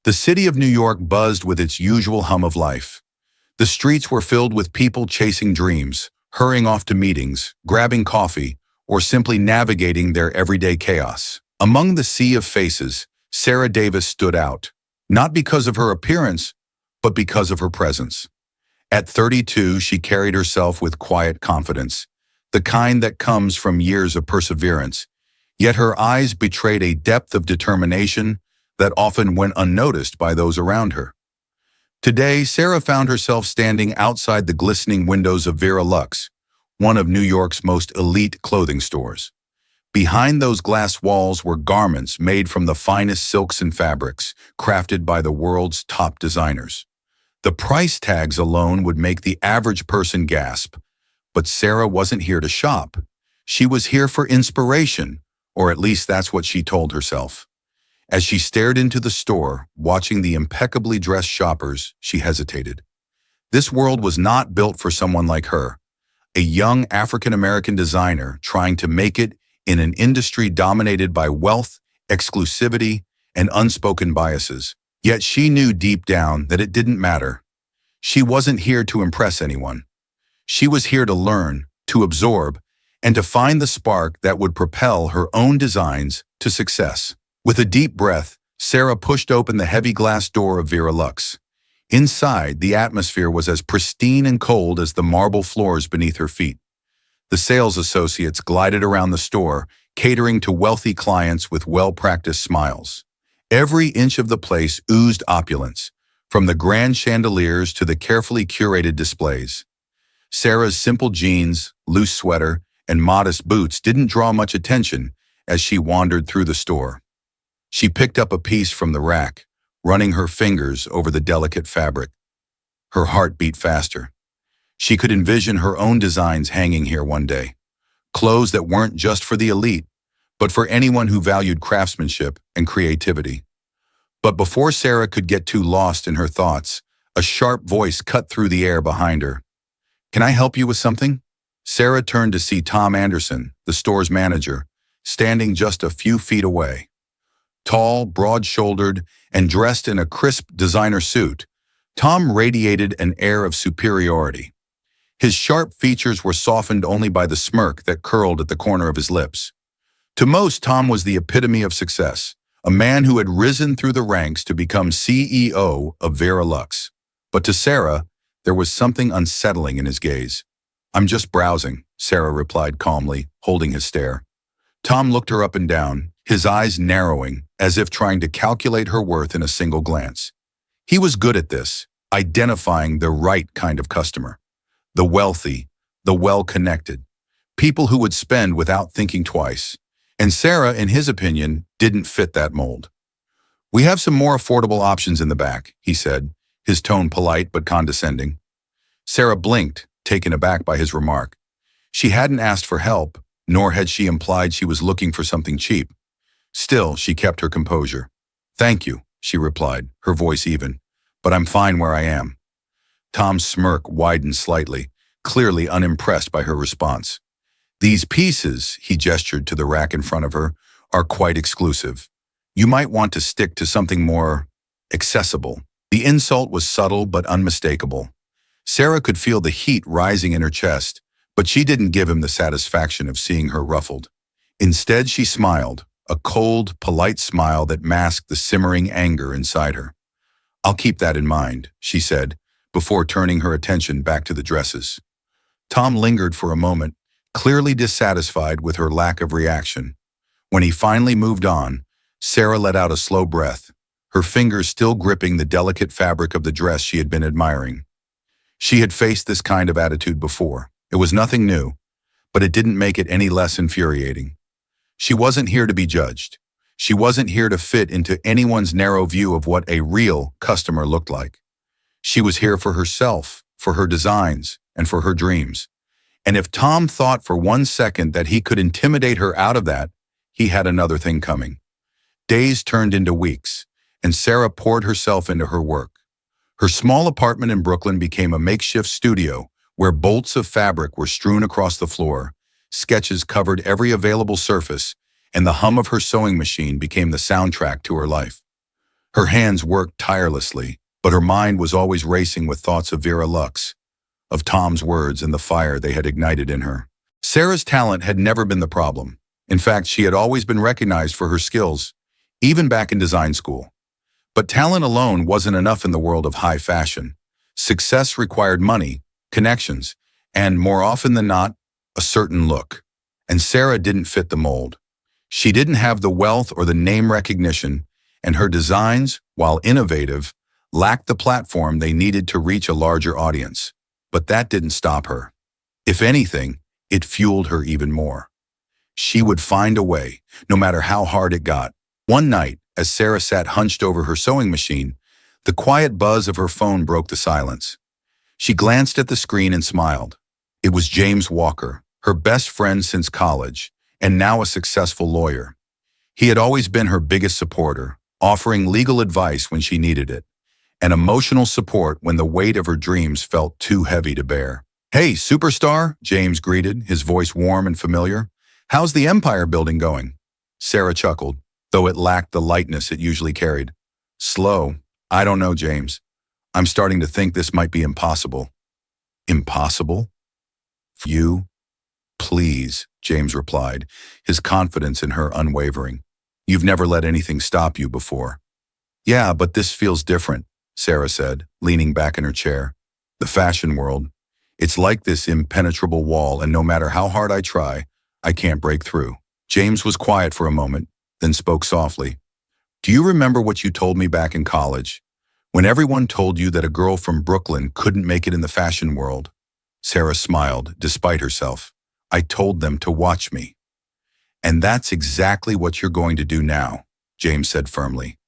The city of New York buzzed with its usual hum of life. The streets were filled with people chasing dreams, hurrying off to meetings, grabbing coffee, or simply navigating their everyday chaos. Among the sea of faces, Sarah Davis stood out, not because of her appearance, but because of her presence. At 32, she carried herself with quiet confidence, the kind that comes from years of perseverance, yet her eyes betrayed a depth of determination that often went unnoticed by those around her. Today, Sarah found herself standing outside the glistening windows of Vera Lux, one of New York's most elite clothing stores. Behind those glass walls were garments made from the finest silks and fabrics, crafted by the world's top designers. The price tags alone would make the average person gasp, but Sarah wasn't here to shop. She was here for inspiration, or at least that's what she told herself. As she stared into the store, watching the impeccably dressed shoppers, she hesitated. This world was not built for someone like her, a young African-American designer trying to make it in an industry dominated by wealth, exclusivity, and unspoken biases. Yet she knew deep down that it didn't matter. She wasn't here to impress anyone. She was here to learn, to absorb, and to find the spark that would propel her own designs to success. With a deep breath, Sarah pushed open the heavy glass door of Vera Lux. Inside, the atmosphere was as pristine and cold as the marble floors beneath her feet. The sales associates glided around the store, catering to wealthy clients with well-practiced smiles. Every inch of the place oozed opulence, from the grand chandeliers to the carefully curated displays. Sarah's simple jeans, loose sweater, and modest boots didn't draw much attention as she wandered through the store. She picked up a piece from the rack, running her fingers over the delicate fabric. Her heart beat faster. She could envision her own designs hanging here one day. Clothes that weren't just for the elite, but for anyone who valued craftsmanship and creativity. But before Sarah could get too lost in her thoughts, a sharp voice cut through the air behind her. "Can I help you with something?" Sarah turned to see Tom Anderson, the store's manager, standing just a few feet away. Tall, broad-shouldered, and dressed in a crisp designer suit, Tom radiated an air of superiority. His sharp features were softened only by the smirk that curled at the corner of his lips. To most, Tom was the epitome of success, a man who had risen through the ranks to become CEO of Vera Lux. But to Sarah, there was something unsettling in his gaze. "I'm just browsing," Sarah replied calmly, holding his stare. Tom looked her up and down, his eyes narrowing, as if trying to calculate her worth in a single glance. He was good at this, identifying the right kind of customer. The wealthy, the well-connected, people who would spend without thinking twice. And Sarah, in his opinion, didn't fit that mold. "We have some more affordable options in the back," he said, his tone polite but condescending. Sarah blinked, taken aback by his remark. She hadn't asked for help, nor had she implied she was looking for something cheap. Still, she kept her composure. "Thank you," she replied, her voice even, "but I'm fine where I am." Tom's smirk widened slightly, clearly unimpressed by her response. "These pieces," he gestured to the rack in front of her, "are quite exclusive. You might want to stick to something more accessible." The insult was subtle but unmistakable. Sarah could feel the heat rising in her chest, but she didn't give him the satisfaction of seeing her ruffled. Instead, she smiled, a cold, polite smile that masked the simmering anger inside her. "I'll keep that in mind," she said, before turning her attention back to the dresses. Tom lingered for a moment, clearly dissatisfied with her lack of reaction. When he finally moved on, Sarah let out a slow breath, her fingers still gripping the delicate fabric of the dress she had been admiring. She had faced this kind of attitude before. It was nothing new, but it didn't make it any less infuriating. She wasn't here to be judged. She wasn't here to fit into anyone's narrow view of what a real customer looked like. She was here for herself, for her designs, and for her dreams. And if Tom thought for one second that he could intimidate her out of that, he had another thing coming. Days turned into weeks, and Sarah poured herself into her work. Her small apartment in Brooklyn became a makeshift studio where bolts of fabric were strewn across the floor, sketches covered every available surface, and the hum of her sewing machine became the soundtrack to her life. Her hands worked tirelessly, but her mind was always racing with thoughts of Vera Lux, of Tom's words and the fire they had ignited in her. Sarah's talent had never been the problem. In fact, she had always been recognized for her skills, even back in design school. But talent alone wasn't enough in the world of high fashion. Success required money, connections, and more often than not, a certain look. And Sarah didn't fit the mold. She didn't have the wealth or the name recognition, and her designs, while innovative, lacked the platform they needed to reach a larger audience. But that didn't stop her. If anything, it fueled her even more. She would find a way, no matter how hard it got. One night, as Sarah sat hunched over her sewing machine, the quiet buzz of her phone broke the silence. She glanced at the screen and smiled. It was James Walker, her best friend since college, and now a successful lawyer. He had always been her biggest supporter, offering legal advice when she needed it, and emotional support when the weight of her dreams felt too heavy to bear. "Hey, superstar," James greeted, his voice warm and familiar. "How's the empire building going?" Sarah chuckled, though it lacked the lightness it usually carried. "Slow. I don't know, James. I'm starting to think this might be impossible." "Impossible? For you?" "Please," James replied, his confidence in her unwavering. "You've never let anything stop you before." "Yeah, but this feels different," Sarah said, leaning back in her chair. "The fashion world. It's like this impenetrable wall, and no matter how hard I try, I can't break through." James was quiet for a moment, then spoke softly. "Do you remember what you told me back in college, when everyone told you that a girl from Brooklyn couldn't make it in the fashion world?" Sarah smiled, despite herself. "I told them to watch me." "And that's exactly what you're going to do now," James said firmly.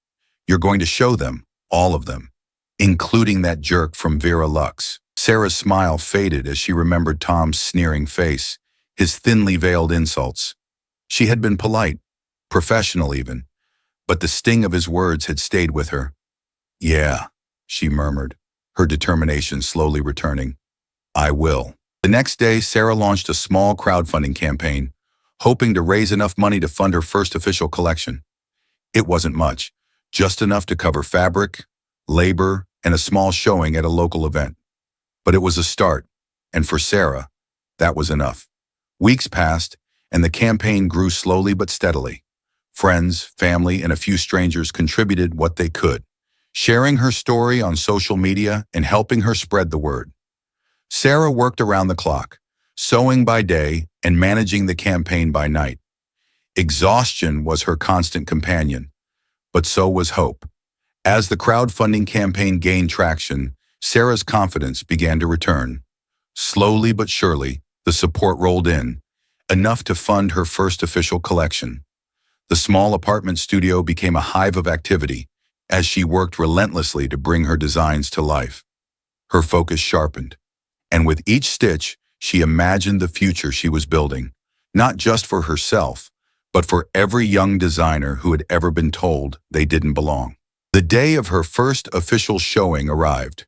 "You're going to show them, all of them, including that jerk from Vera Lux." Sarah's smile faded as she remembered Tom's sneering face, his thinly veiled insults. She had been polite, professional even, but the sting of his words had stayed with her. "Yeah," she murmured, her determination slowly returning. "I will." The next day, Sarah launched a small crowdfunding campaign, hoping to raise enough money to fund her first official collection. It wasn't much, just enough to cover fabric, labor, and a small showing at a local event. But it was a start, and for Sarah, that was enough. Weeks passed, and the campaign grew slowly but steadily. Friends, family, and a few strangers contributed what they could, sharing her story on social media and helping her spread the word. Sarah worked around the clock, sewing by day and managing the campaign by night. Exhaustion was her constant companion, but so was hope. As the crowdfunding campaign gained traction, Sarah's confidence began to return. Slowly but surely, the support rolled in, enough to fund her first official collection. The small apartment studio became a hive of activity as she worked relentlessly to bring her designs to life. Her focus sharpened, and with each stitch, she imagined the future she was building, not just for herself, but for every young designer who had ever been told they didn't belong. The day of her first official showing arrived.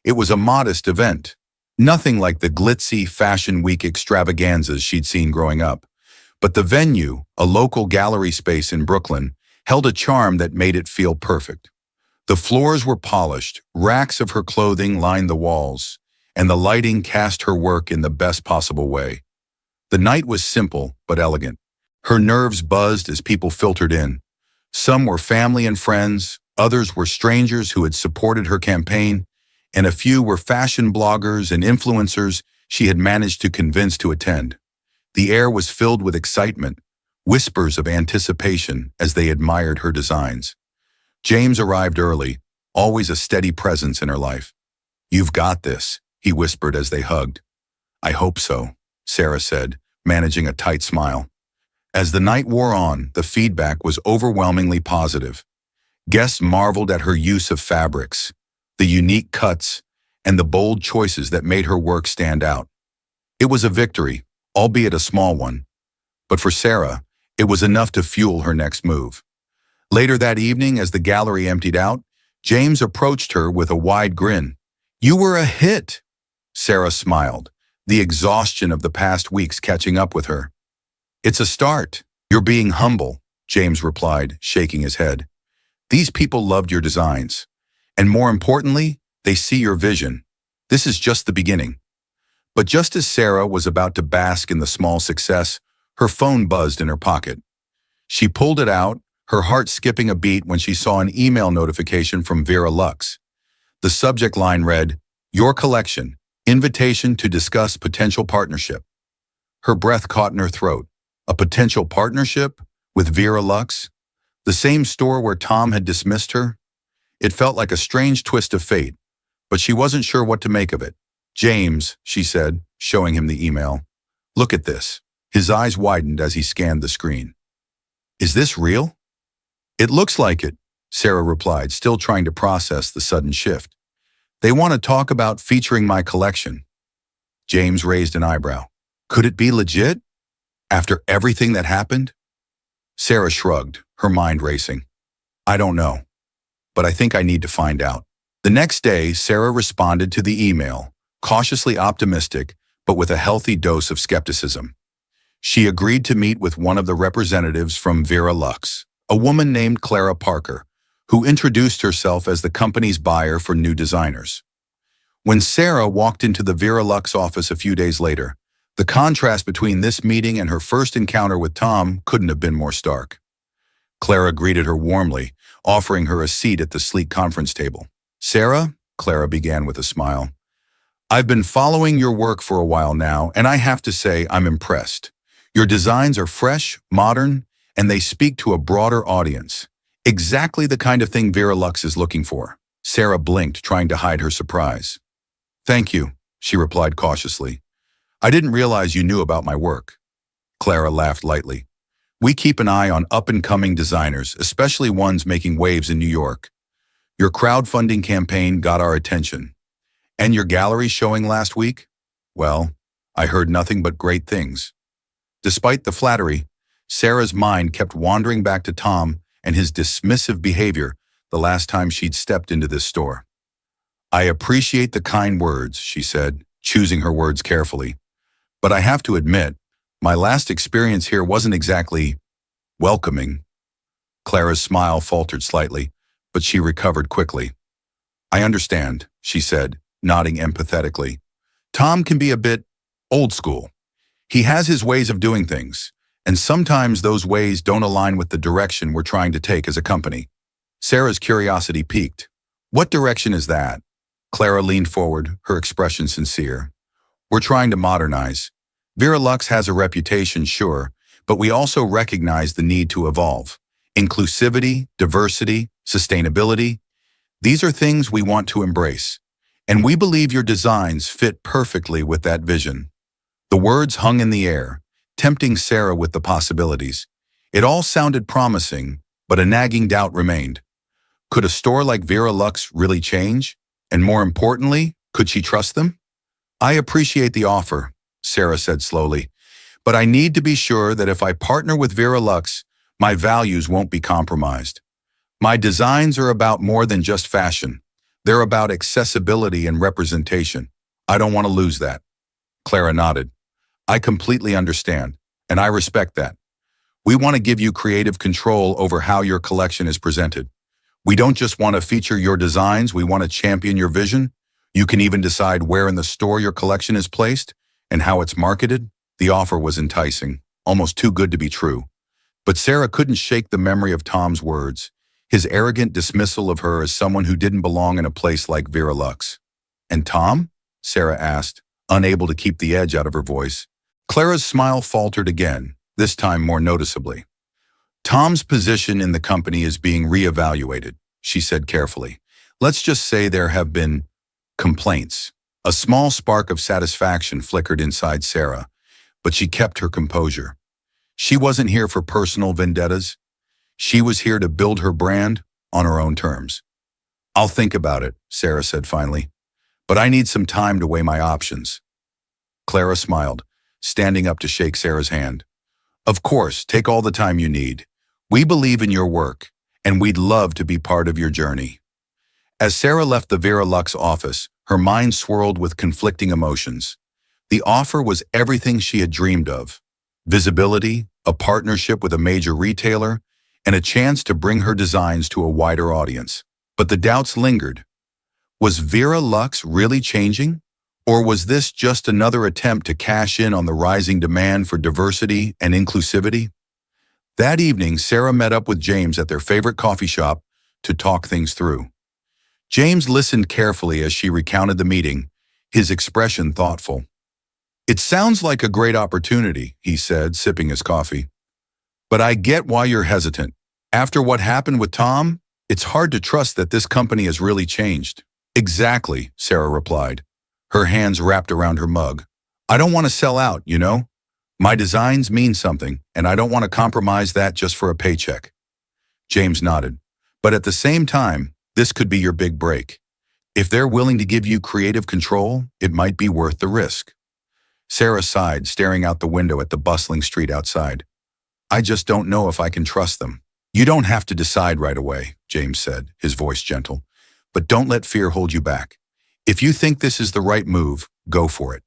It was a modest event, nothing like the glitzy Fashion Week extravaganzas she'd seen growing up. But the venue, a local gallery space in Brooklyn, held a charm that made it feel perfect. The floors were polished, racks of her clothing lined the walls, and the lighting cast her work in the best possible way. The night was simple but elegant. Her nerves buzzed as people filtered in. Some were family and friends, others were strangers who had supported her campaign, and a few were fashion bloggers and influencers she had managed to convince to attend. The air was filled with excitement, whispers of anticipation as they admired her designs. James arrived early, always a steady presence in her life. "You've got this," he whispered as they hugged. "I hope so," Sarah said, managing a tight smile. As the night wore on, the feedback was overwhelmingly positive. Guests marveled at her use of fabrics, the unique cuts, and the bold choices that made her work stand out. It was a victory, albeit a small one. But for Sarah, it was enough to fuel her next move. Later that evening, as the gallery emptied out, James approached her with a wide grin. "You were a hit!" Sarah smiled, the exhaustion of the past weeks catching up with her. "It's a start. You're being humble," James replied, shaking his head. These people loved your designs. And more importantly, they see your vision. This is just the beginning. But just as Sarah was about to bask in the small success, her phone buzzed in her pocket. She pulled it out, her heart skipping a beat when she saw an email notification from Vera Lux. The subject line read, "Your collection, invitation to discuss potential partnership." Her breath caught in her throat. A potential partnership? With Vera Lux? The same store where Tom had dismissed her? It felt like a strange twist of fate, but she wasn't sure what to make of it. "James," she said, showing him the email. "Look at this." His eyes widened as he scanned the screen. "Is this real?" "It looks like it," Sarah replied, still trying to process the sudden shift. "They want to talk about featuring my collection." James raised an eyebrow. "Could it be legit? After everything that happened?" Sarah shrugged, her mind racing. "I don't know, but I think I need to find out." The next day, Sarah responded to the email, cautiously optimistic, but with a healthy dose of skepticism. She agreed to meet with one of the representatives from Vera Lux, a woman named Clara Parker, who introduced herself as the company's buyer for new designers. When Sarah walked into the Vera Lux office a few days later, the contrast between this meeting and her first encounter with Tom couldn't have been more stark. Clara greeted her warmly, offering her a seat at the sleek conference table. "Sarah," Clara began with a smile, "I've been following your work for a while now, and I have to say I'm impressed. Your designs are fresh, modern, and they speak to a broader audience. Exactly the kind of thing Vera Lux is looking for." Sarah blinked, trying to hide her surprise. "Thank you," she replied cautiously. "I didn't realize you knew about my work." Clara laughed lightly. "We keep an eye on up-and-coming designers, especially ones making waves in New York. Your crowdfunding campaign got our attention. And your gallery showing last week? Well, I heard nothing but great things." Despite the flattery, Sarah's mind kept wandering back to Tom and his dismissive behavior the last time she'd stepped into this store. "I appreciate the kind words," she said, choosing her words carefully. "But I have to admit, my last experience here wasn't exactly welcoming." Clara's smile faltered slightly, but she recovered quickly. "I understand," she said, nodding empathetically. "Tom can be a bit old school. He has his ways of doing things, and sometimes those ways don't align with the direction we're trying to take as a company." Sarah's curiosity piqued. "What direction is that?" Clara leaned forward, her expression sincere. "We're trying to modernize. Vera Lux has a reputation, sure, but we also recognize the need to evolve. Inclusivity, diversity, sustainability, these are things we want to embrace. And we believe your designs fit perfectly with that vision." The words hung in the air, tempting Sarah with the possibilities. It all sounded promising, but a nagging doubt remained. Could a store like Vera Lux really change? And more importantly, could she trust them? "I appreciate the offer," Sarah said slowly, "but I need to be sure that if I partner with Vera Lux, my values won't be compromised. My designs are about more than just fashion. They're about accessibility and representation. I don't want to lose that." Clara nodded. "I completely understand, and I respect that. We want to give you creative control over how your collection is presented. We don't just want to feature your designs, we want to champion your vision. You can even decide where in the store your collection is placed and how it's marketed." The offer was enticing, almost too good to be true. But Sarah couldn't shake the memory of Tom's words, his arrogant dismissal of her as someone who didn't belong in a place like Vera Lux. "And Tom?" Sarah asked, unable to keep the edge out of her voice. Clara's smile faltered again, this time more noticeably. "Tom's position in the company is being reevaluated," she said carefully. "Let's just say there have been complaints." A small spark of satisfaction flickered inside Sarah, but she kept her composure. She wasn't here for personal vendettas. She was here to build her brand on her own terms. "I'll think about it," Sarah said finally, "but I need some time to weigh my options." Clara smiled, standing up to shake Sarah's hand. "Of course, take all the time you need. We believe in your work, and we'd love to be part of your journey." As Sarah left the Vera Lux office, her mind swirled with conflicting emotions. The offer was everything she had dreamed of: visibility, a partnership with a major retailer, and a chance to bring her designs to a wider audience. But the doubts lingered. Was Vera Lux really changing? Or was this just another attempt to cash in on the rising demand for diversity and inclusivity? That evening, Sarah met up with James at their favorite coffee shop to talk things through. James listened carefully as she recounted the meeting, his expression thoughtful. "It sounds like a great opportunity," he said, sipping his coffee. "But I get why you're hesitant. After what happened with Tom, it's hard to trust that this company has really changed." "Exactly," Sarah replied, her hands wrapped around her mug. "I don't want to sell out, you know? My designs mean something, and I don't want to compromise that just for a paycheck." James nodded. "But at the same time, this could be your big break. If they're willing to give you creative control, it might be worth the risk." Sarah sighed, staring out the window at the bustling street outside. "I just don't know if I can trust them." "You don't have to decide right away," James said, his voice gentle. "But don't let fear hold you back. If you think this is the right move, go for it.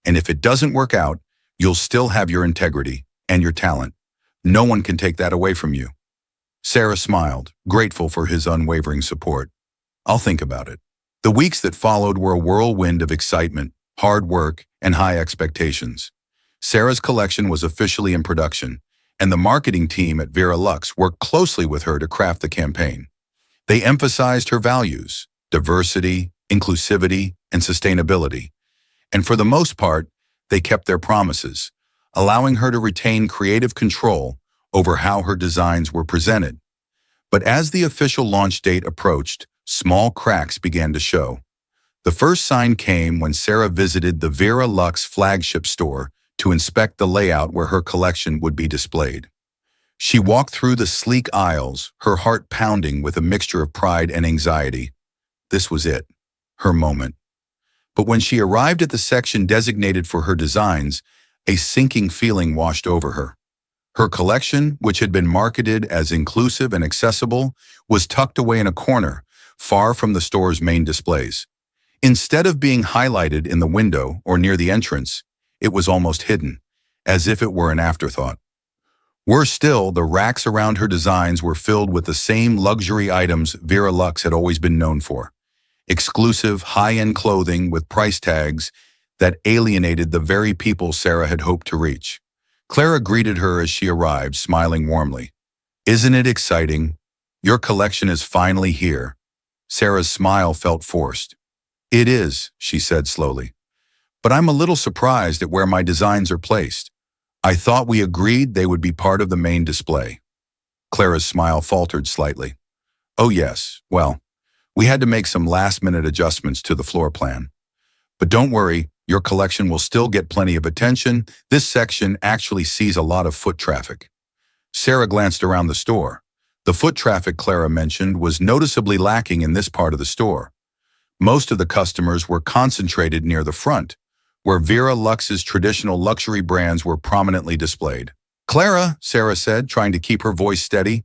And if it doesn't work out, you'll still have your integrity and your talent. No one can take that away from you." Sarah smiled, grateful for his unwavering support. "I'll think about it." The weeks that followed were a whirlwind of excitement, hard work, and high expectations. Sarah's collection was officially in production, and the marketing team at Vera Lux worked closely with her to craft the campaign. They emphasized her values: diversity, inclusivity, and sustainability. And for the most part, they kept their promises, allowing her to retain creative control over how her designs were presented. But as the official launch date approached, small cracks began to show. The first sign came when Sarah visited the Vera Lux flagship store to inspect the layout where her collection would be displayed. She walked through the sleek aisles, her heart pounding with a mixture of pride and anxiety. This was it, her moment. But when she arrived at the section designated for her designs, a sinking feeling washed over her. Her collection, which had been marketed as inclusive and accessible, was tucked away in a corner, far from the store's main displays. Instead of being highlighted in the window or near the entrance, it was almost hidden, as if it were an afterthought. Worse still, the racks around her designs were filled with the same luxury items Vera Lux had always been known for. Exclusive, high-end clothing with price tags that alienated the very people Sarah had hoped to reach. Clara greeted her as she arrived, smiling warmly. "Isn't it exciting? Your collection is finally here." Sarah's smile felt forced. "It is," she said slowly. "But I'm a little surprised at where my designs are placed. I thought we agreed they would be part of the main display." Clara's smile faltered slightly. "Oh yes, well, we had to make some last-minute adjustments to the floor plan. But don't worry, your collection will still get plenty of attention. This section actually sees a lot of foot traffic." Sarah glanced around the store. The foot traffic Clara mentioned was noticeably lacking in this part of the store. Most of the customers were concentrated near the front, where Vera Lux's traditional luxury brands were prominently displayed. "Clara," Sarah said, trying to keep her voice steady,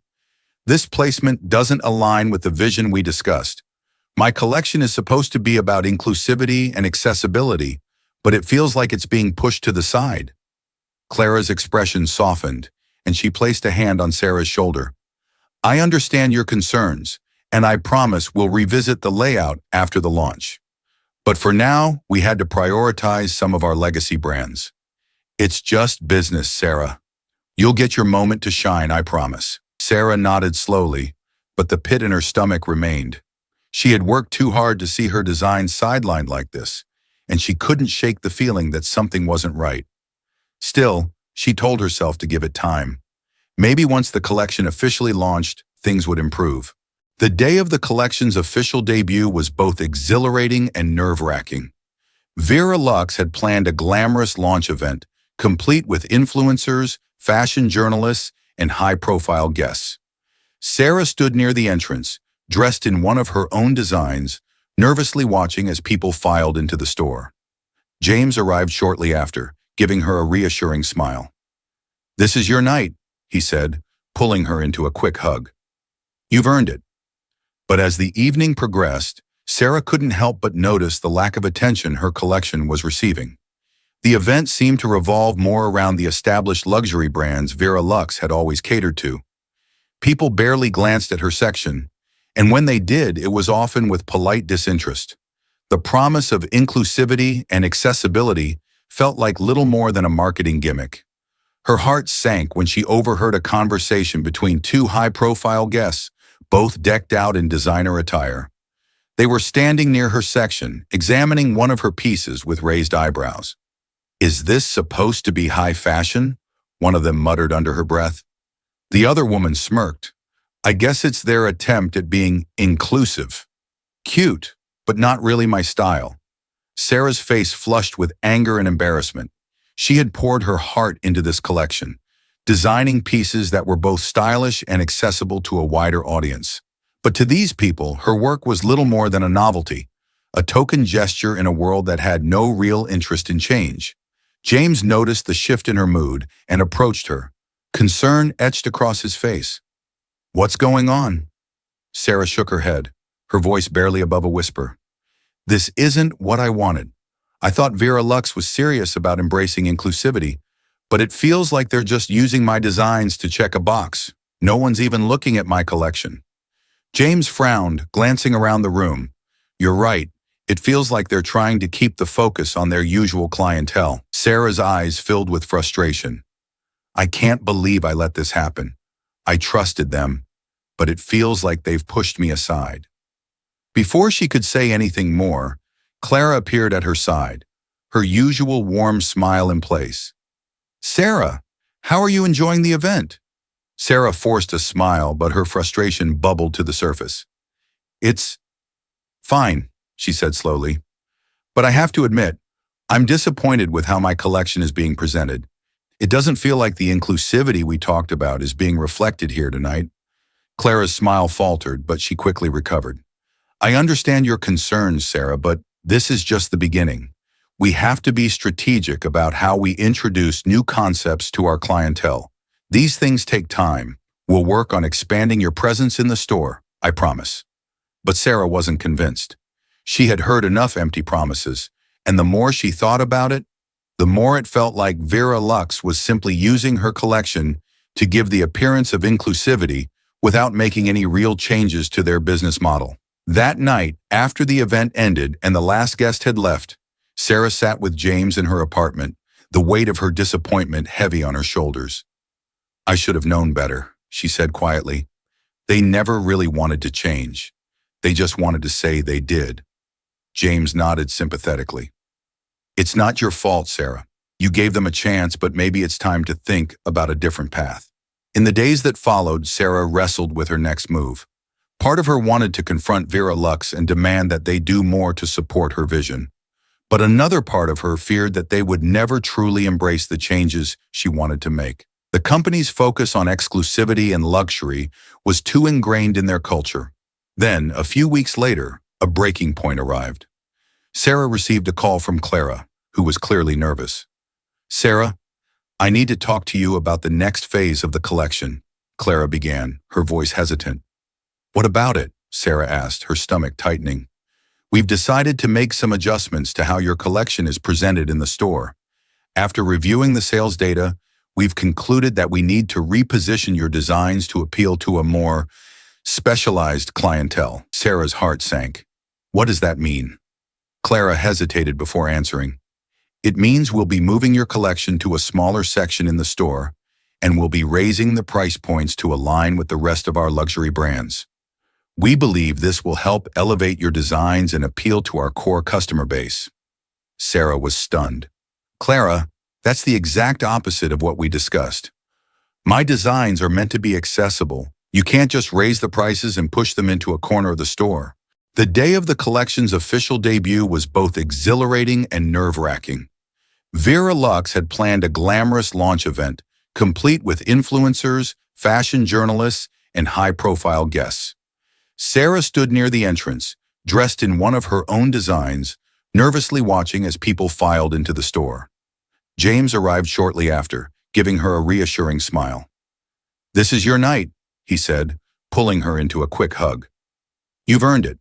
"this placement doesn't align with the vision we discussed. My collection is supposed to be about inclusivity and accessibility, but it feels like it's being pushed to the side." Clara's expression softened, and she placed a hand on Sarah's shoulder. "I understand your concerns, and I promise we'll revisit the layout after the launch. But for now, we had to prioritize some of our legacy brands." "It's just business, Sarah. You'll get your moment to shine, I promise." Sarah nodded slowly, but the pit in her stomach remained. She had worked too hard to see her design sidelined like this, and she couldn't shake the feeling that something wasn't right. Still, she told herself to give it time. Maybe once the collection officially launched, things would improve. The day of the collection's official debut was both exhilarating and nerve-wracking. Vera Lux had planned a glamorous launch event, complete with influencers, fashion journalists, and high-profile guests. Sarah stood near the entrance, dressed in one of her own designs, nervously watching as people filed into the store. James arrived shortly after, giving her a reassuring smile. "This is your night," he said, pulling her into a quick hug. "You've earned it." But as the evening progressed, Sarah couldn't help but notice the lack of attention her collection was receiving. The event seemed to revolve more around the established luxury brands Vera Lux had always catered to. People barely glanced at her section, and when they did, it was often with polite disinterest. The promise of inclusivity and accessibility felt like little more than a marketing gimmick. Her heart sank when she overheard a conversation between two high-profile guests, both decked out in designer attire. They were standing near her section, examining one of her pieces with raised eyebrows. "Is this supposed to be high fashion?" one of them muttered under her breath. The other woman smirked. "I guess it's their attempt at being inclusive. Cute, but not really my style." Sarah's face flushed with anger and embarrassment. She had poured her heart into this collection, designing pieces that were both stylish and accessible to a wider audience. But to these people, her work was little more than a novelty, a token gesture in a world that had no real interest in change. James noticed the shift in her mood and approached her, concern etched across his face. "What's going on?" Sarah shook her head, her voice barely above a whisper. "This isn't what I wanted. I thought Vera Lux was serious about embracing inclusivity, but it feels like they're just using my designs to check a box. No one's even looking at my collection." James frowned, glancing around the room. "You're right. It feels like they're trying to keep the focus on their usual clientele." Sarah's eyes filled with frustration. "I can't believe I let this happen. I trusted them, but it feels like they've pushed me aside." Before she could say anything more, Clara appeared at her side, her usual warm smile in place. "Sarah, how are you enjoying the event?" Sarah forced a smile, but her frustration bubbled to the surface. "It's fine," she said slowly. "But I have to admit, I'm disappointed with how my collection is being presented. It doesn't feel like the inclusivity we talked about is being reflected here tonight." Clara's smile faltered, but she quickly recovered. "I understand your concerns, Sarah, but this is just the beginning. We have to be strategic about how we introduce new concepts to our clientele. These things take time. We'll work on expanding your presence in the store, I promise." But Sarah wasn't convinced. She had heard enough empty promises, and the more she thought about it, the more it felt like Vera Lux was simply using her collection to give the appearance of inclusivity without making any real changes to their business model. That night, after the event ended and the last guest had left, Sarah sat with James in her apartment, the weight of her disappointment heavy on her shoulders. "I should have known better," she said quietly. "They never really wanted to change. They just wanted to say they did." James nodded sympathetically. "It's not your fault, Sarah. You gave them a chance, but maybe it's time to think about a different path." In the days that followed, Sarah wrestled with her next move. Part of her wanted to confront Vera Lux and demand that they do more to support her vision. But another part of her feared that they would never truly embrace the changes she wanted to make. The company's focus on exclusivity and luxury was too ingrained in their culture. Then, a few weeks later, a breaking point arrived. Sarah received a call from Clara, who was clearly nervous. "Sarah, I need to talk to you about the next phase of the collection," Clara began, her voice hesitant. "What about it?" Sarah asked, her stomach tightening. "We've decided to make some adjustments to how your collection is presented in the store. After reviewing the sales data, we've concluded that we need to reposition your designs to appeal to a more specialized clientele." Sarah's heart sank. "What does that mean?" Clara hesitated before answering. "It means we'll be moving your collection to a smaller section in the store, and we'll be raising the price points to align with the rest of our luxury brands. We believe this will help elevate your designs and appeal to our core customer base." Sarah was stunned. "Clara, that's the exact opposite of what we discussed. My designs are meant to be accessible. You can't just raise the prices and push them into a corner of the store." The day of the collection's official debut was both exhilarating and nerve-wracking. Vera Lux had planned a glamorous launch event, complete with influencers, fashion journalists, and high-profile guests. Sarah stood near the entrance, dressed in one of her own designs, nervously watching as people filed into the store. James arrived shortly after, giving her a reassuring smile. "This is your night," he said, pulling her into a quick hug. "You've earned it."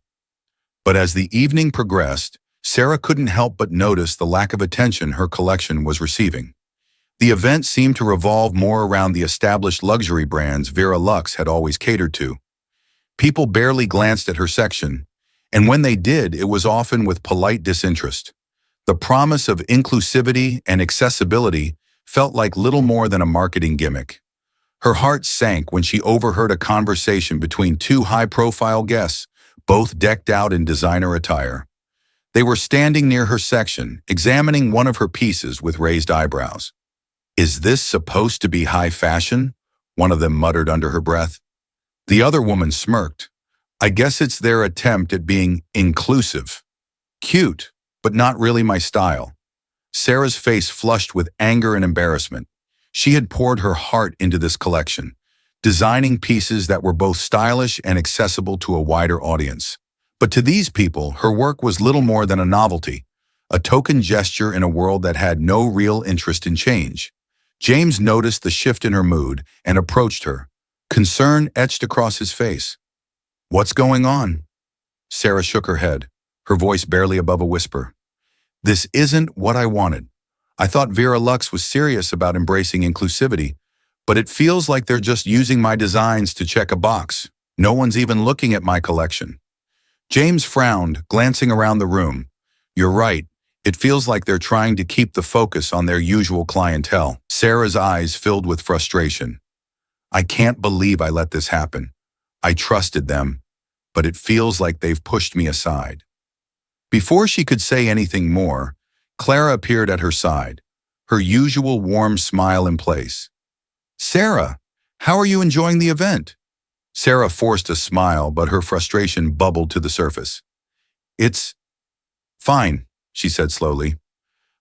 But as the evening progressed, Sarah couldn't help but notice the lack of attention her collection was receiving. The event seemed to revolve more around the established luxury brands Vera Lux had always catered to. People barely glanced at her section, and when they did, it was often with polite disinterest. The promise of inclusivity and accessibility felt like little more than a marketing gimmick. Her heart sank when she overheard a conversation between two high-profile guests, both decked out in designer attire. They were standing near her section, examining one of her pieces with raised eyebrows. "Is this supposed to be high fashion?" one of them muttered under her breath. The other woman smirked. "I guess it's their attempt at being inclusive. Cute, but not really my style." Sarah's face flushed with anger and embarrassment. She had poured her heart into this collection, designing pieces that were both stylish and accessible to a wider audience. But to these people, her work was little more than a novelty, a token gesture in a world that had no real interest in change. James noticed the shift in her mood and approached her, concern etched across his face. "What's going on?" Sarah shook her head, her voice barely above a whisper. "This isn't what I wanted. I thought Vera Lux was serious about embracing inclusivity, but it feels like they're just using my designs to check a box. No one's even looking at my collection." James frowned, glancing around the room. "You're right. It feels like they're trying to keep the focus on their usual clientele." Sarah's eyes filled with frustration. "I can't believe I let this happen. I trusted them, but it feels like they've pushed me aside." Before she could say anything more, Clara appeared at her side, her usual warm smile in place. "Sarah, how are you enjoying the event?" Sarah forced a smile, but her frustration bubbled to the surface. "It's fine," she said slowly.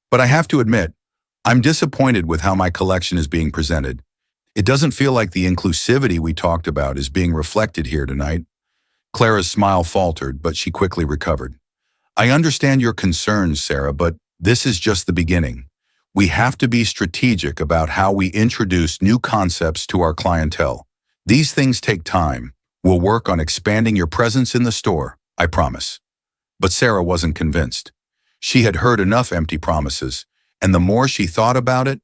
"But I have to admit, I'm disappointed with how my collection is being presented. It doesn't feel like the inclusivity we talked about is being reflected here tonight." Clara's smile faltered, but she quickly recovered. "I understand your concerns, Sarah, but this is just the beginning. We have to be strategic about how we introduce new concepts to our clientele. These things take time. We'll work on expanding your presence in the store, I promise." But Sarah wasn't convinced. She had heard enough empty promises, and the more she thought about it,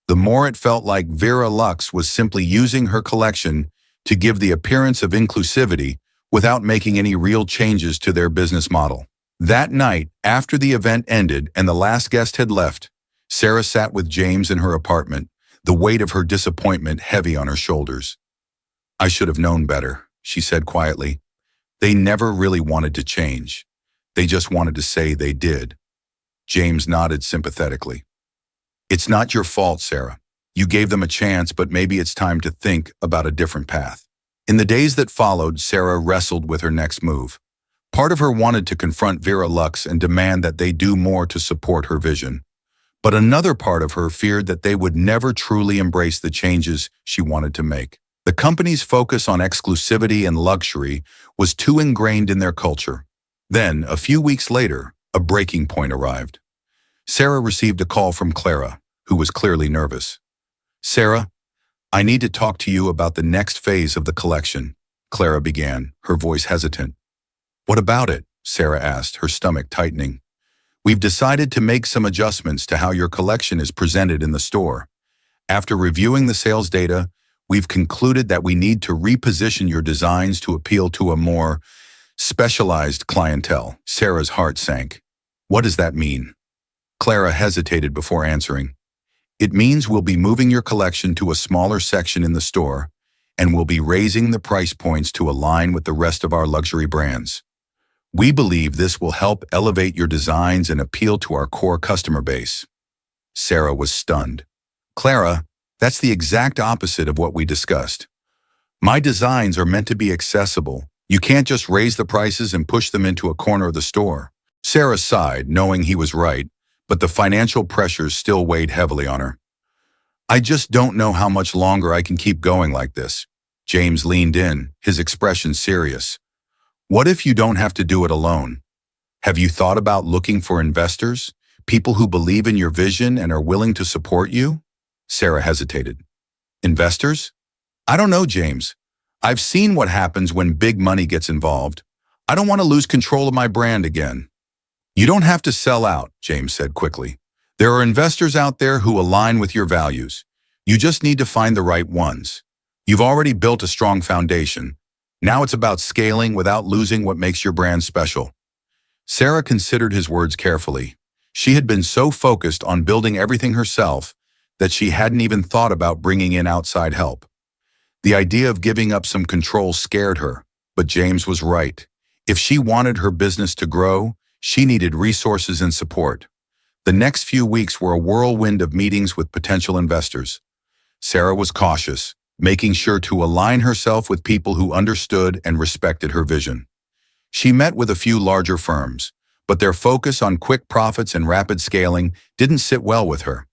the more it felt like Vera Lux was simply using her collection to give the appearance of inclusivity without making any real changes to their business model. That night, after the event ended and the last guest had left, Sarah sat with James in her apartment, the weight of her disappointment heavy on her shoulders. "I should have known better," she said quietly. "They never really wanted to change. They just wanted to say they did." James nodded sympathetically. "It's not your fault, Sarah. You gave them a chance, but maybe it's time to think about a different path." In the days that followed, Sarah wrestled with her next move. Part of her wanted to confront Vera Lux and demand that they do more to support her vision. But another part of her feared that they would never truly embrace the changes she wanted to make. The company's focus on exclusivity and luxury was too ingrained in their culture. Then, a few weeks later, a breaking point arrived. Sarah received a call from Clara, who was clearly nervous. "Sarah, I need to talk to you about the next phase of the collection," Clara began, her voice hesitant. "What about it?" Sarah asked, her stomach tightening. "We've decided to make some adjustments to how your collection is presented in the store. After reviewing the sales data, we've concluded that we need to reposition your designs to appeal to a more specialized clientele." Sarah's heart sank. "What does that mean?" Clara hesitated before answering. "It means we'll be moving your collection to a smaller section in the store, and we'll be raising the price points to align with the rest of our luxury brands. We believe this will help elevate your designs and appeal to our core customer base." Sarah was stunned. "Clara, that's the exact opposite of what we discussed. My designs are meant to be accessible. You can't just raise the prices and push them into a corner of the store." Sarah sighed, knowing he was right, but the financial pressures still weighed heavily on her. "I just don't know how much longer I can keep going like this." James leaned in, his expression serious. "What if you don't have to do it alone? Have you thought about looking for investors, people who believe in your vision and are willing to support you?" Sarah hesitated. "Investors? I don't know, James. I've seen what happens when big money gets involved. I don't want to lose control of my brand again." "You don't have to sell out," James said quickly. There are investors out there who align with your values. You just need to find the right ones. You've already built a strong foundation. Now it's about scaling without losing what makes your brand special. Sarah considered his words carefully. She had been so focused on building everything herself that she hadn't even thought about bringing in outside help. The idea of giving up some control scared her, but James was right. If she wanted her business to grow, she needed resources and support. The next few weeks were a whirlwind of meetings with potential investors. Sarah was cautious, making sure to align herself with people who understood and respected her vision. She met with a few larger firms, but their focus on quick profits and rapid scaling didn't sit well with her.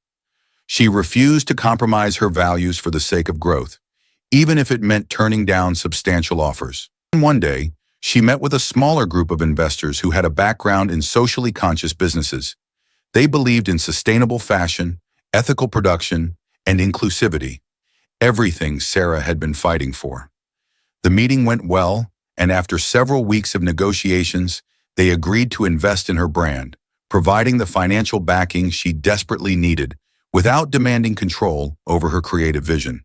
She refused to compromise her values for the sake of growth, even if it meant turning down substantial offers. One day, she met with a smaller group of investors who had a background in socially conscious businesses. They believed in sustainable fashion, ethical production, and inclusivity, everything Sarah had been fighting for. The meeting went well, and after several weeks of negotiations, they agreed to invest in her brand, providing the financial backing she desperately needed without demanding control over her creative vision.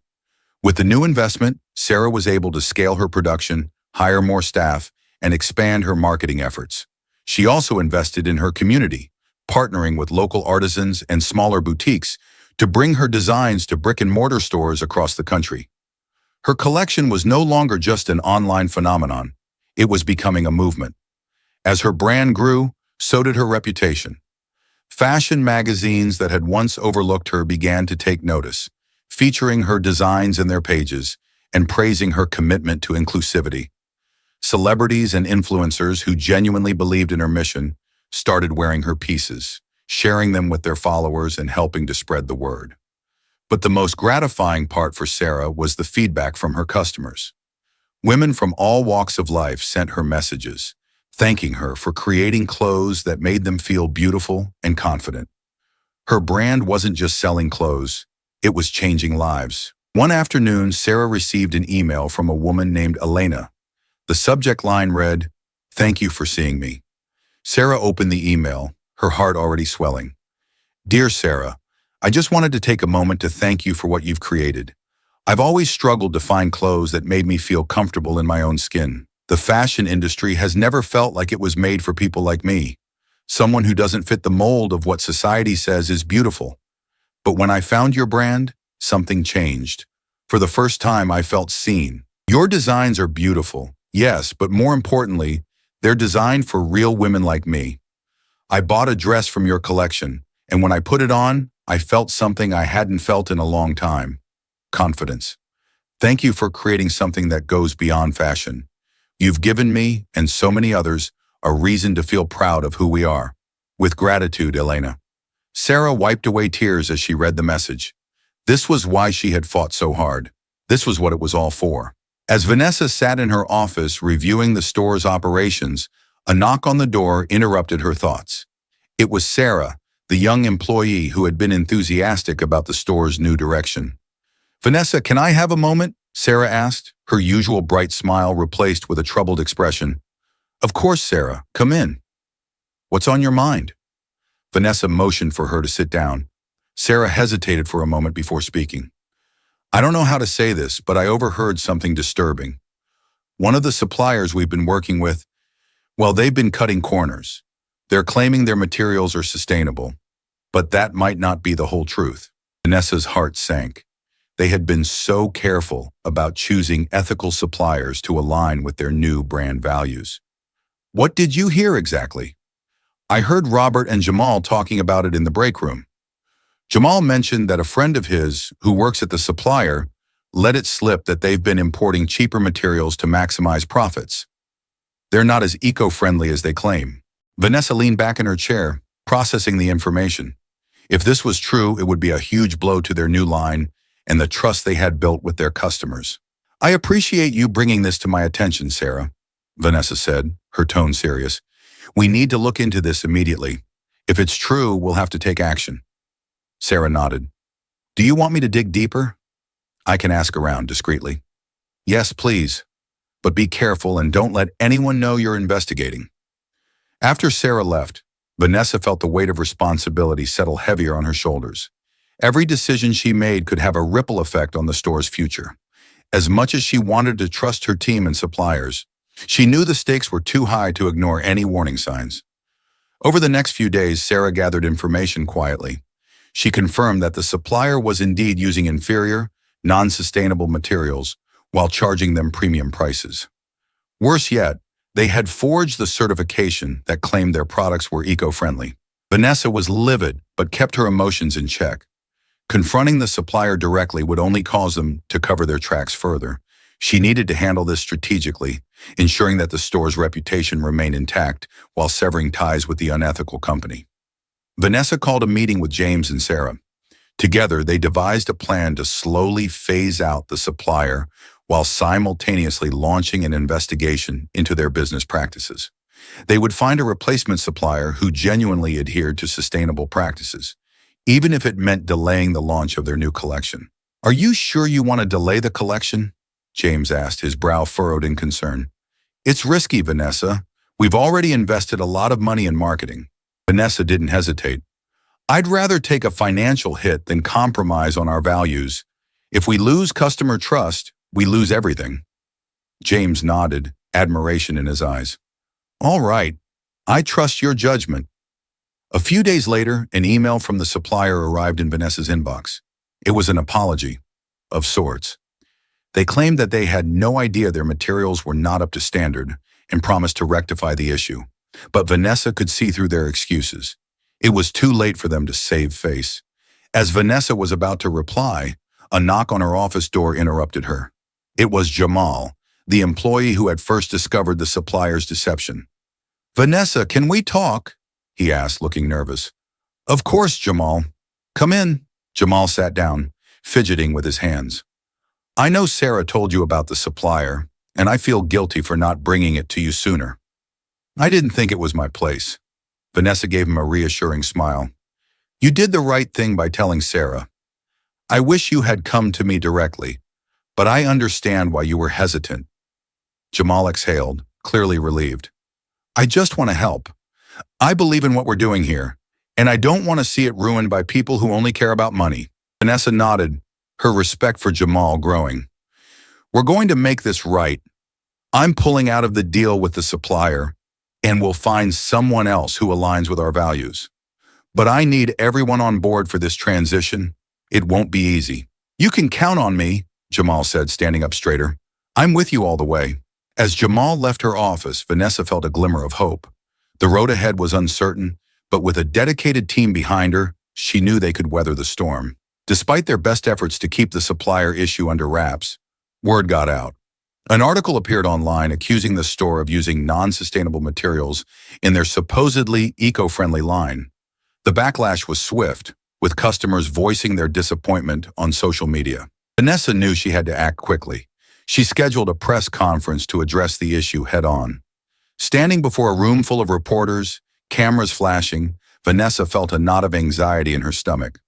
With the new investment, Sarah was able to scale her production, hire more staff, and expand her marketing efforts. She also invested in her community, partnering with local artisans and smaller boutiques to bring her designs to brick-and-mortar stores across the country. Her collection was no longer just an online phenomenon. It was becoming a movement. As her brand grew, so did her reputation. Fashion magazines that had once overlooked her began to take notice, featuring her designs in their pages and praising her commitment to inclusivity. Celebrities and influencers who genuinely believed in her mission started wearing her pieces, sharing them with their followers and helping to spread the word. But the most gratifying part for Sarah was the feedback from her customers. Women from all walks of life sent her messages, thanking her for creating clothes that made them feel beautiful and confident. Her brand wasn't just selling clothes, it was changing lives. One afternoon, Sarah received an email from a woman named Elena. The subject line read, "Thank you for seeing me." Sarah opened the email, her heart already swelling. "Dear Sarah, I just wanted to take a moment to thank you for what you've created. I've always struggled to find clothes that made me feel comfortable in my own skin. The fashion industry has never felt like it was made for people like me, someone who doesn't fit the mold of what society says is beautiful. But when I found your brand, something changed. For the first time, I felt seen. Your designs are beautiful, yes, but more importantly, they're designed for real women like me. I bought a dress from your collection, and when I put it on, I felt something I hadn't felt in a long time. Confidence. Thank you for creating something that goes beyond fashion. You've given me, and so many others, a reason to feel proud of who we are. With gratitude, Elena." Sarah wiped away tears as she read the message. This was why she had fought so hard. This was what it was all for. As Vanessa sat in her office reviewing the store's operations, a knock on the door interrupted her thoughts. It was Sarah, the young employee who had been enthusiastic about the store's new direction. "Vanessa, can I have a moment?" Sarah asked, her usual bright smile replaced with a troubled expression. "Of course, Sarah. Come in. What's on your mind?" Vanessa motioned for her to sit down. Sarah hesitated for a moment before speaking. "I don't know how to say this, but I overheard something disturbing. One of the suppliers we've been working with, well, they've been cutting corners. They're claiming their materials are sustainable, but that might not be the whole truth." Vanessa's heart sank. They had been so careful about choosing ethical suppliers to align with their new brand values. "What did you hear exactly?" "I heard Robert and Jamal talking about it in the break room. Jamal mentioned that a friend of his, who works at the supplier, let it slip that they've been importing cheaper materials to maximize profits. They're not as eco-friendly as they claim." Vanessa leaned back in her chair, processing the information. If this was true, it would be a huge blow to their new line and the trust they had built with their customers. "I appreciate you bringing this to my attention, Sarah," Vanessa said, her tone serious. "We need to look into this immediately. If it's true, we'll have to take action." Sarah nodded. "Do you want me to dig deeper?" "I can ask around discreetly." "Yes, please. But be careful and don't let anyone know you're investigating." After Sarah left, Vanessa felt the weight of responsibility settle heavier on her shoulders. Every decision she made could have a ripple effect on the store's future. As much as she wanted to trust her team and suppliers, she knew the stakes were too high to ignore any warning signs. Over the next few days, Sarah gathered information quietly. She confirmed that the supplier was indeed using inferior, non-sustainable materials while charging them premium prices. Worse yet, they had forged the certification that claimed their products were eco-friendly. Vanessa was livid but kept her emotions in check. Confronting the supplier directly would only cause them to cover their tracks further. She needed to handle this strategically, ensuring that the store's reputation remained intact while severing ties with the unethical company. Vanessa called a meeting with James and Sarah. Together, they devised a plan to slowly phase out the supplier while simultaneously launching an investigation into their business practices. They would find a replacement supplier who genuinely adhered to sustainable practices, even if it meant delaying the launch of their new collection. "Are you sure you want to delay the collection?" James asked, his brow furrowed in concern. "It's risky, Vanessa. We've already invested a lot of money in marketing." Vanessa didn't hesitate. "I'd rather take a financial hit than compromise on our values. If we lose customer trust, we lose everything." James nodded, admiration in his eyes. "All right, I trust your judgment." A few days later, an email from the supplier arrived in Vanessa's inbox. It was an apology, of sorts. They claimed that they had no idea their materials were not up to standard and promised to rectify the issue. But Vanessa could see through their excuses. It was too late for them to save face. As Vanessa was about to reply, a knock on her office door interrupted her. It was Jamal, the employee who had first discovered the supplier's deception. "Vanessa, can we talk?" he asked, looking nervous. "Of course, Jamal. Come in." Jamal sat down, fidgeting with his hands. "I know Sarah told you about the supplier, and I feel guilty for not bringing it to you sooner." "I didn't think it was my place." Vanessa gave him a reassuring smile. "You did the right thing by telling Sarah. I wish you had come to me directly, but I understand why you were hesitant." Jamal exhaled, clearly relieved. "I just want to help. I believe in what we're doing here, and I don't want to see it ruined by people who only care about money." Vanessa nodded, her respect for Jamal growing. "We're going to make this right. I'm pulling out of the deal with the supplier, and we'll find someone else who aligns with our values. But I need everyone on board for this transition. It won't be easy." "You can count on me," Jamal said, standing up straighter. "I'm with you all the way." As Jamal left her office, Vanessa felt a glimmer of hope. The road ahead was uncertain, but with a dedicated team behind her, she knew they could weather the storm. Despite their best efforts to keep the supplier issue under wraps, word got out. An article appeared online accusing the store of using non-sustainable materials in their supposedly eco-friendly line. The backlash was swift, with customers voicing their disappointment on social media. Vanessa knew she had to act quickly. She scheduled a press conference to address the issue head-on. Standing before a room full of reporters, cameras flashing, Vanessa felt a knot of anxiety in her stomach.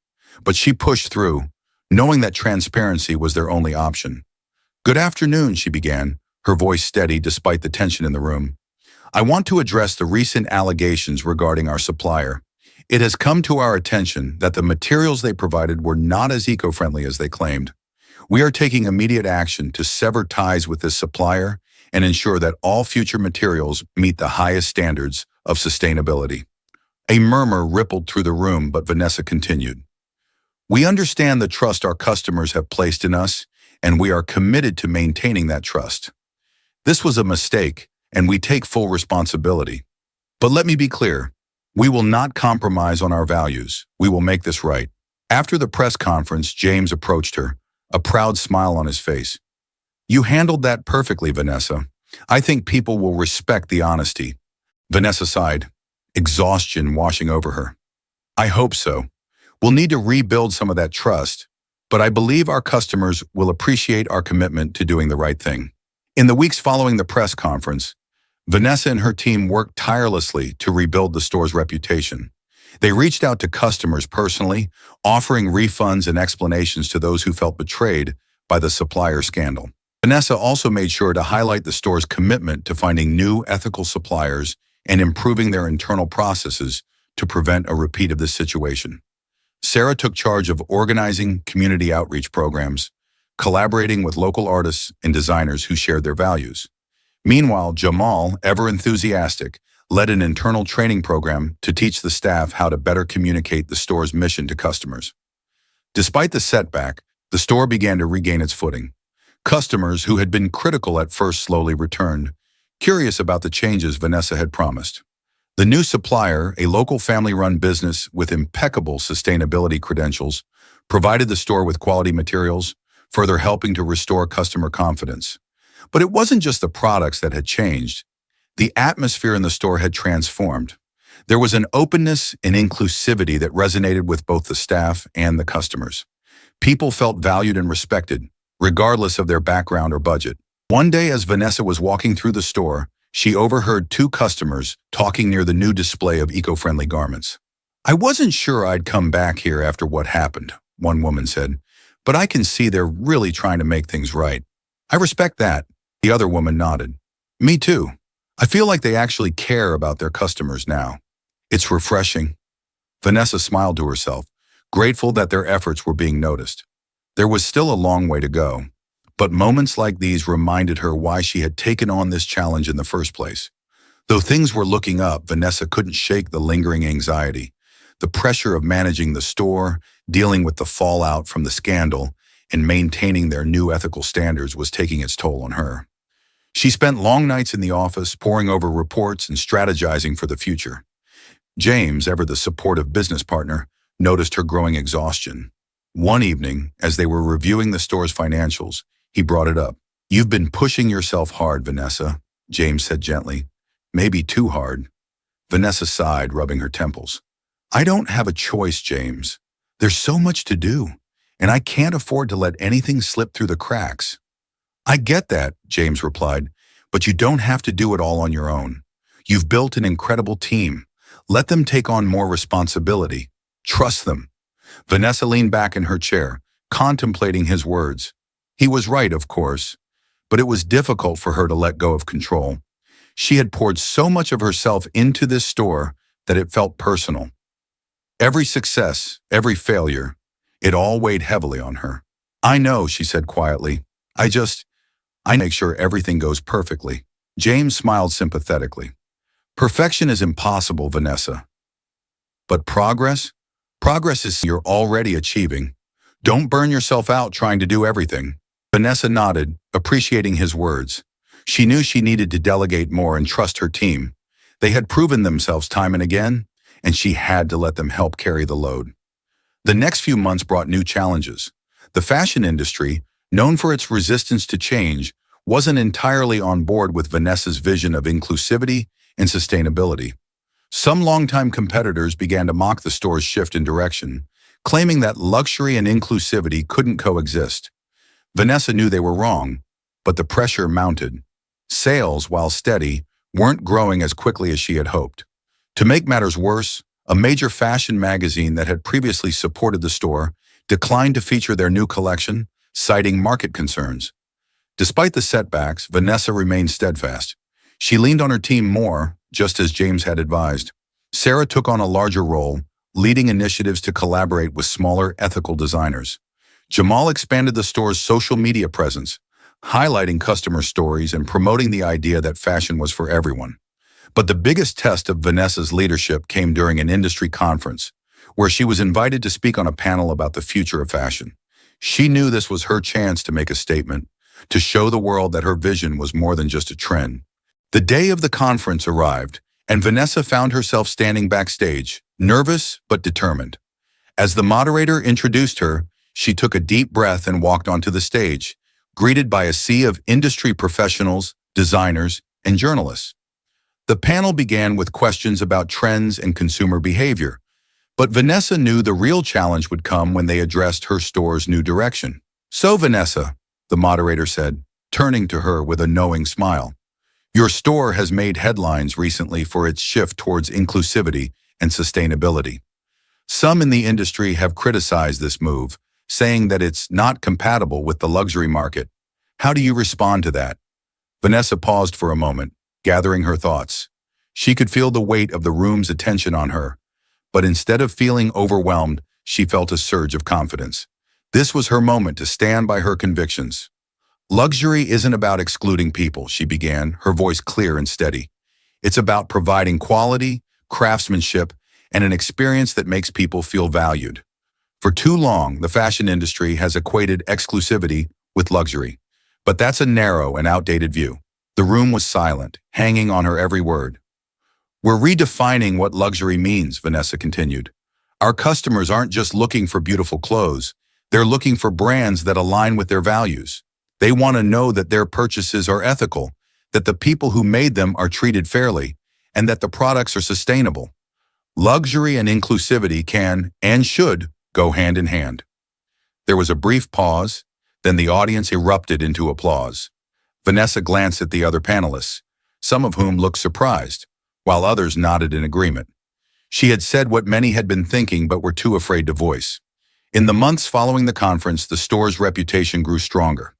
But she pushed through, knowing that transparency was their only option. "Good afternoon," she began, her voice steady despite the tension in the room. "I want to address the recent allegations regarding our supplier. It has come to our attention that the materials they provided were not as eco-friendly as they claimed. We are taking immediate action to sever ties with this supplier and ensure that all future materials meet the highest standards of sustainability." A murmur rippled through the room, but Vanessa continued. "We understand the trust our customers have placed in us, and we are committed to maintaining that trust. This was a mistake, and we take full responsibility. But let me be clear, we will not compromise on our values. We will make this right." After the press conference, James approached her, a proud smile on his face. "You handled that perfectly, Vanessa. I think people will respect the honesty." Vanessa sighed, exhaustion washing over her. "I hope so. We'll need to rebuild some of that trust, but I believe our customers will appreciate our commitment to doing the right thing." In the weeks following the press conference, Vanessa and her team worked tirelessly to rebuild the store's reputation. They reached out to customers personally, offering refunds and explanations to those who felt betrayed by the supplier scandal. Vanessa also made sure to highlight the store's commitment to finding new ethical suppliers and improving their internal processes to prevent a repeat of this situation. Sarah took charge of organizing community outreach programs, collaborating with local artists and designers who shared their values. Meanwhile, Jamal, ever enthusiastic, led an internal training program to teach the staff how to better communicate the store's mission to customers. Despite the setback, the store began to regain its footing. Customers who had been critical at first slowly returned, curious about the changes Vanessa had promised. The new supplier, a local family-run business with impeccable sustainability credentials, provided the store with quality materials, further helping to restore customer confidence. But it wasn't just the products that had changed. The atmosphere in the store had transformed. There was an openness and inclusivity that resonated with both the staff and the customers. People felt valued and respected, regardless of their background or budget. One day, as Vanessa was walking through the store, she overheard two customers talking near the new display of eco-friendly garments. "I wasn't sure I'd come back here after what happened," one woman said, "but I can see they're really trying to make things right." "I respect that," the other woman nodded. "Me too. I feel like they actually care about their customers now. It's refreshing." Vanessa smiled to herself, grateful that their efforts were being noticed. There was still a long way to go, but moments like these reminded her why she had taken on this challenge in the first place. Though things were looking up, Vanessa couldn't shake the lingering anxiety. The pressure of managing the store, dealing with the fallout from the scandal, and maintaining their new ethical standards was taking its toll on her. She spent long nights in the office, poring over reports and strategizing for the future. James, ever the supportive business partner, noticed her growing exhaustion. One evening, as they were reviewing the store's financials, he brought it up. "You've been pushing yourself hard, Vanessa," James said gently. "Maybe too hard." Vanessa sighed, rubbing her temples. "I don't have a choice, James. There's so much to do, and I can't afford to let anything slip through the cracks." "I get that," James replied, "but you don't have to do it all on your own. You've built an incredible team. Let them take on more responsibility. Trust them." Vanessa leaned back in her chair, contemplating his words. He was right, of course, but it was difficult for her to let go of control. She had poured so much of herself into this store that it felt personal. Every success, every failure, it all weighed heavily on her. "I know," she said quietly. I make sure everything goes perfectly." James smiled sympathetically. "Perfection is impossible, Vanessa. But progress? Progress is you're already achieving. Don't burn yourself out trying to do everything." Vanessa nodded, appreciating his words. She knew she needed to delegate more and trust her team. They had proven themselves time and again, and she had to let them help carry the load. The next few months brought new challenges. The fashion industry, known for its resistance to change, wasn't entirely on board with Vanessa's vision of inclusivity and sustainability. Some longtime competitors began to mock the store's shift in direction, claiming that luxury and inclusivity couldn't coexist. Vanessa knew they were wrong, but the pressure mounted. Sales, while steady, weren't growing as quickly as she had hoped. To make matters worse, a major fashion magazine that had previously supported the store declined to feature their new collection, citing market concerns. Despite the setbacks, Vanessa remained steadfast. She leaned on her team more, just as James had advised. Sarah took on a larger role, leading initiatives to collaborate with smaller, ethical designers. Jamal expanded the store's social media presence, highlighting customer stories and promoting the idea that fashion was for everyone. But the biggest test of Vanessa's leadership came during an industry conference, where she was invited to speak on a panel about the future of fashion. She knew this was her chance to make a statement, to show the world that her vision was more than just a trend. The day of the conference arrived, and Vanessa found herself standing backstage, nervous but determined. As the moderator introduced her, she took a deep breath and walked onto the stage, greeted by a sea of industry professionals, designers, and journalists. The panel began with questions about trends and consumer behavior, but Vanessa knew the real challenge would come when they addressed her store's new direction. "So, Vanessa," the moderator said, turning to her with a knowing smile, "your store has made headlines recently for its shift towards inclusivity and sustainability. Some in the industry have criticized this move, saying that it's not compatible with the luxury market. How do you respond to that?" Vanessa paused for a moment, gathering her thoughts. She could feel the weight of the room's attention on her. But instead of feeling overwhelmed, she felt a surge of confidence. This was her moment to stand by her convictions. Luxury isn't about excluding people, she began, her voice clear and steady. It's about providing quality, craftsmanship, and an experience that makes people feel valued. For too long, the fashion industry has equated exclusivity with luxury. But that's a narrow and outdated view. The room was silent, hanging on her every word. We're redefining what luxury means, Vanessa continued. Our customers aren't just looking for beautiful clothes. They're looking for brands that align with their values. They want to know that their purchases are ethical, that the people who made them are treated fairly, and that the products are sustainable. Luxury and inclusivity can, and should, go hand in hand. There was a brief pause, then the audience erupted into applause. Vanessa glanced at the other panelists, some of whom looked surprised, while others nodded in agreement. She had said what many had been thinking but were too afraid to voice. In the months following the conference, the store's reputation grew stronger.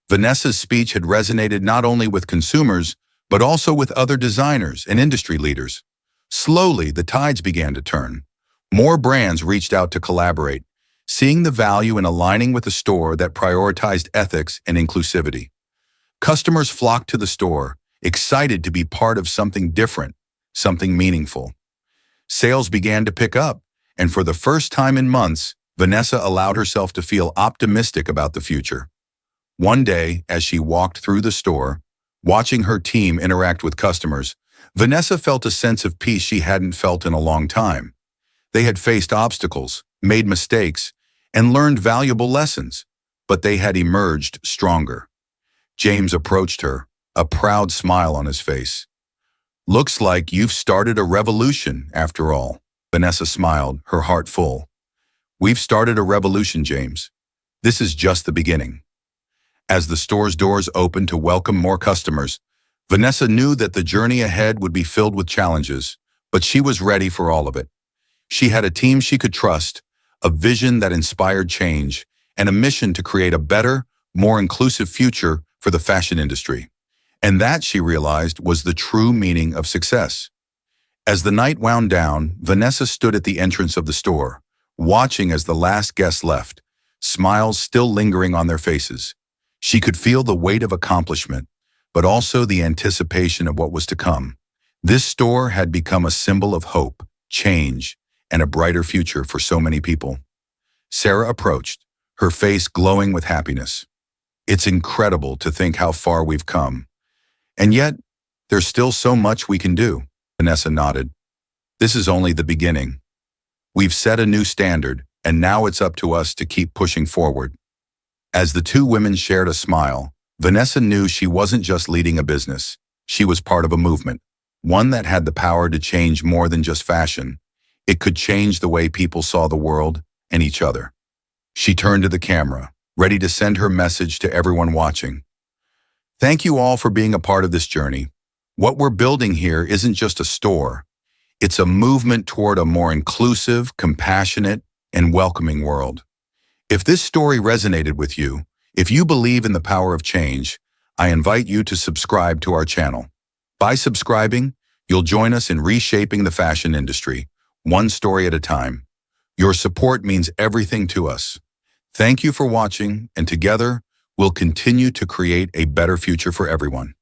Vanessa's speech had resonated not only with consumers, but also with other designers and industry leaders. Slowly, the tides began to turn. More brands reached out to collaborate, seeing the value in aligning with a store that prioritized ethics and inclusivity. Customers flocked to the store, excited to be part of something different, something meaningful. Sales began to pick up, and for the first time in months, Vanessa allowed herself to feel optimistic about the future. One day, as she walked through the store, watching her team interact with customers, Vanessa felt a sense of peace she hadn't felt in a long time. They had faced obstacles, made mistakes, and learned valuable lessons, but they had emerged stronger. James approached her, a proud smile on his face. "Looks like you've started a revolution, after all." Vanessa smiled, her heart full. "We've started a revolution, James. This is just the beginning." As the store's doors opened to welcome more customers, Vanessa knew that the journey ahead would be filled with challenges, but she was ready for all of it. She had a team she could trust, a vision that inspired change, and a mission to create a better, more inclusive future for the fashion industry. And that, she realized, was the true meaning of success. As the night wound down, Vanessa stood at the entrance of the store, watching as the last guests left, smiles still lingering on their faces. She could feel the weight of accomplishment, but also the anticipation of what was to come. This store had become a symbol of hope, change, and a brighter future for so many people. Sarah approached, her face glowing with happiness. "It's incredible to think how far we've come. And yet, there's still so much we can do," Vanessa nodded. "This is only the beginning. We've set a new standard, and now it's up to us to keep pushing forward." As the two women shared a smile, Vanessa knew she wasn't just leading a business. She was part of a movement, one that had the power to change more than just fashion. It could change the way people saw the world and each other. She turned to the camera, ready to send her message to everyone watching. "Thank you all for being a part of this journey. What we're building here isn't just a store. It's a movement toward a more inclusive, compassionate, and welcoming world." If this story resonated with you, if you believe in the power of change, I invite you to subscribe to our channel. By subscribing, you'll join us in reshaping the fashion industry, one story at a time. Your support means everything to us. Thank you for watching, and together, we'll continue to create a better future for everyone.